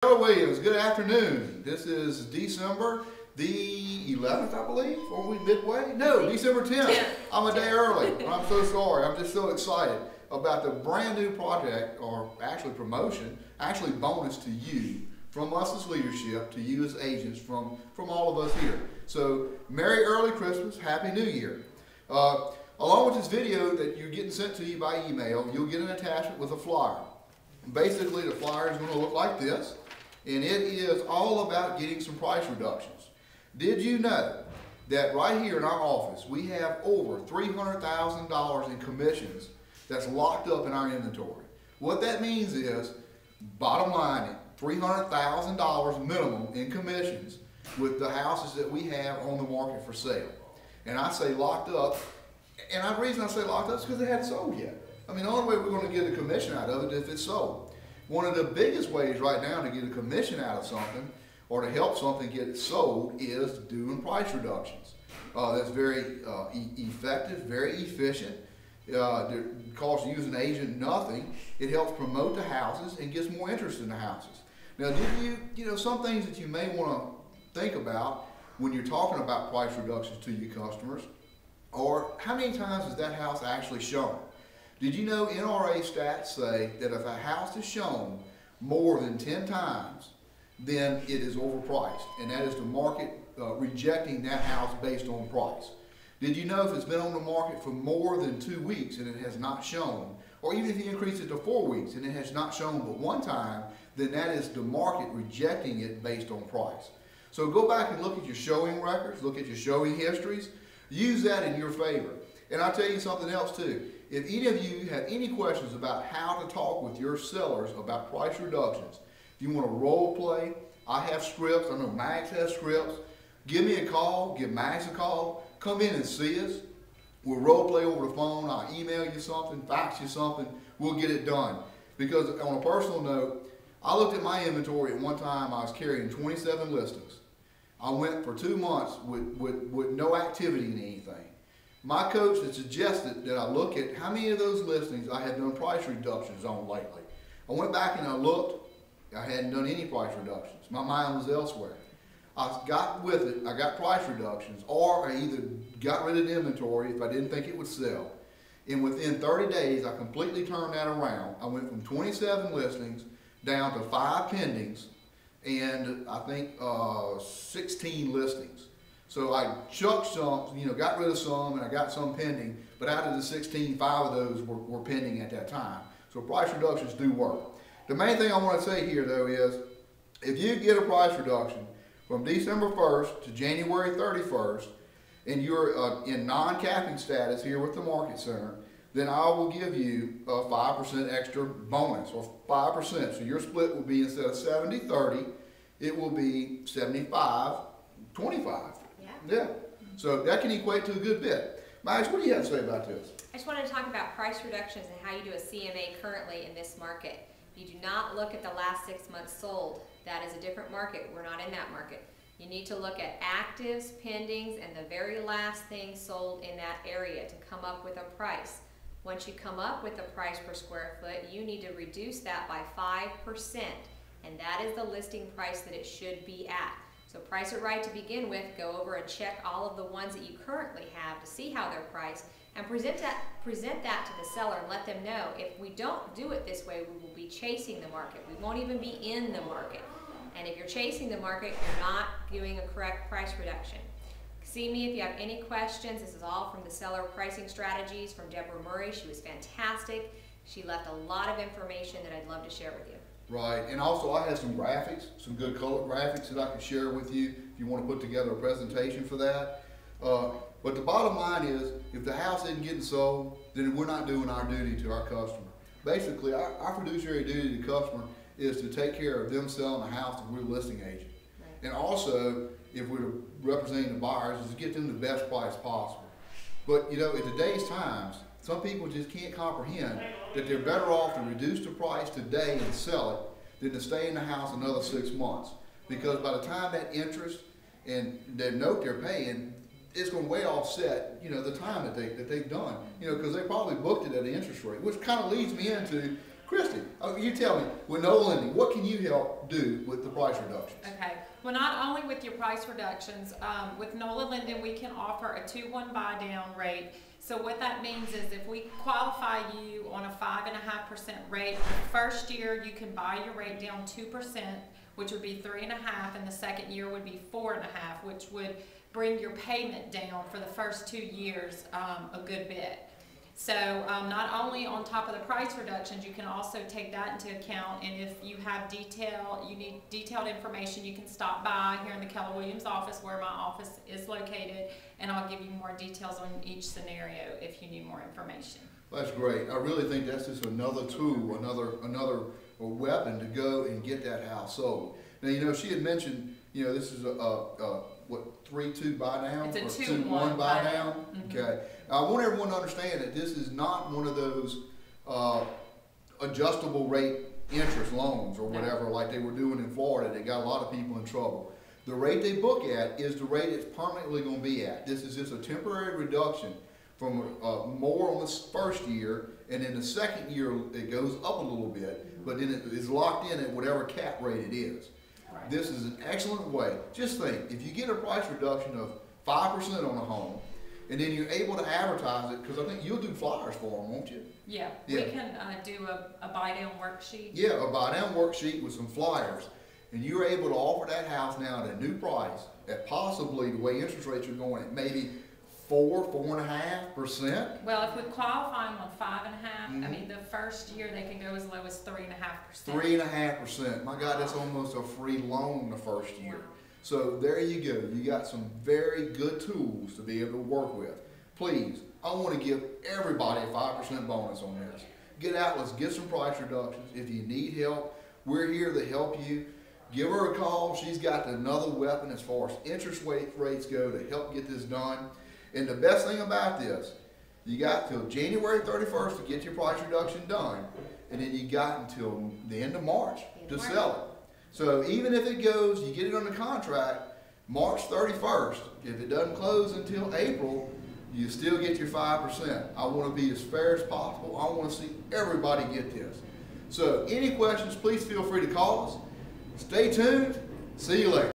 Hello Williams, good afternoon. This is December the 11th, I believe, or we midway? No, December 10th. I'm a day early. I'm so sorry. I'm just so excited about the brand new project, or actually promotion, actually bonus to you, from us as leadership, to you as agents, from all of us here. So, Merry Early Christmas, Happy New Year. Along with this video that you're getting sent to you by email, you'll get an attachment with a flyer. Basically, the flyer is going to look like this. And it is all about getting some price reductions. Did you know that right here in our office we have over $300,000 in commissions that's locked up in our inventory? What that means is, bottom line, $300,000 minimum in commissions with the houses that we have on the market for sale. And I say locked up, and the reason I say locked up is because they haven't sold yet. I mean, the only way we're going to get a commission out of it is if it's sold. One of the biggest ways right now to get a commission out of something, or to help something get sold, is doing price reductions. That's very effective, very efficient. It costs you as an agent nothing. It helps promote the houses and gets more interest in the houses. Now, you know, some things that you may want to think about when you're talking about price reductions to your customers, or how many times is that house actually shown? Did you know NRA stats say that if a house is shown more than 10 times, then it is overpriced, and that is the market rejecting that house based on price. Did you know if it's been on the market for more than 2 weeks and it has not shown, or even if you increase it to 4 weeks and it has not shown but one time, then that is the market rejecting it based on price. So go back and look at your showing records, look at your showing histories, use that in your favor. And I'll tell you something else too. If any of you have any questions about how to talk with your sellers about price reductions, if you want to role play, I have scripts. I know Max has scripts. Give me a call. Give Max a call. Come in and see us. We'll role play over the phone. I'll email you something, fax you something. We'll get it done. Because on a personal note, I looked at my inventory at one time. I was carrying 27 listings. I went for 2 months with no activity in anything. My coach had suggested that I look at how many of those listings I had done price reductions on lately. I went back and I looked. I hadn't done any price reductions. My mind was elsewhere. I got with it. I got price reductions, or I either got rid of the inventory if I didn't think it would sell. And within 30 days, I completely turned that around. I went from 27 listings down to 5 pendings, and I think 16 listings. So I chucked some, got rid of some, and I got some pending, but out of the 16, 5 of those were pending at that time. So price reductions do work. The main thing I want to say here, though, is if you get a price reduction from December 1st to January 31st, and you're in non-capping status here with the Market Center, then I will give you a 5% extra bonus, or 5%. So your split will be, instead of 70-30, it will be 75-25. Yeah, so that can equate to a good bit. Max, what do you have to say about this? I just wanted to talk about price reductions and how you do a CMA currently in this market. You do not look at the last 6 months sold. That is a different market. We're not in that market. You need to look at actives, pendings, and the very last thing sold in that area to come up with a price. Once you come up with a price per square foot, you need to reduce that by 5%, and that is the listing price that it should be at. So price it right to begin with, go over and check all of the ones that you currently have to see how they're priced, and present that to the seller and let them know, if we don't do it this way, we will be chasing the market. We won't even be in the market. And if you're chasing the market, you're not doing a correct price reduction. See me if you have any questions. This is all from the Seller Pricing Strategies from Deborah Murray. She was fantastic. She left a lot of information that I'd love to share with you. Right, and also I have some graphics, some good color graphics that I can share with you if you want to put together a presentation for that. But the bottom line is, if the house isn't getting sold, then we're not doing our duty to our customer. Basically, our fiduciary duty to the customer is to take care of them selling the house if we're a listing agent. Right. And also, if we're representing the buyers, is to get them the best price possible. But in today's times, some people just can't comprehend that they're better off to reduce the price today and sell it than to stay in the house another 6 months. Because by the time that interest and the note they're paying, it's going to way offset, the time that they've done. Because they probably booked it at the interest rate, which kind of leads me into Christy, you tell me, with no lending, what can you help do with the price reductions? Okay. Well, not only with your price reductions, with NOLA Lending, we can offer a 2-1 buy down rate. So what that means is if we qualify you on a 5.5% rate, the first year you can buy your rate down 2%, which would be 3.5%, and the second year would be 4.5%, which would bring your payment down for the first 2 years a good bit. So not only on top of the price reductions, you can also take that into account, and if you have you need detailed information, you can stop by here in the Keller Williams office where my office is located, and I'll give you more details on each scenario if you need more information. That's great. I really think that's just another tool, another weapon to go and get that house sold. Now, you know, she had mentioned, you know, this is what, 3-2 buy down? It's a or 2-1 buy down? Mm-hmm. Okay. Now, I want everyone to understand that this is not one of those adjustable rate interest loans or whatever like they were doing in Florida that got a lot of people in trouble. The rate they book at is the rate it's permanently going to be at. This is just a temporary reduction from more on the first year, and in the second year it goes up a little bit, but then it is locked in at whatever cap rate it is. Right. This is an excellent way. Just think, if you get a price reduction of 5% on a home, and then you're able to advertise it, because I think you'll do flyers for them, won't you? Yeah, we can do a buy down worksheet. Yeah, a buy down worksheet with some flyers, and you're able to offer that house now at a new price, at possibly the way interest rates are going, at maybe 4.5%. Well, if we qualify them on 5.5%, I mean, the first year they can go as low as 3.5%. 3.5%. My God, that's almost a free loan the first year. Wow. So there you go. You got some very good tools to be able to work with. Please, I want to give everybody a 5% bonus on this. Get out, let's get some price reductions. If you need help, we're here to help you. Give her a call. She's got another weapon as far as interest rates go to help get this done. And the best thing about this, you got till January 31st to get your price reduction done, and then you got until the end of March to sell it. So even if it goes, you get it under contract March 31st, if it doesn't close until April, you still get your 5%. I want to be as fair as possible. I want to see everybody get this. So any questions, please feel free to call us. Stay tuned. See you later.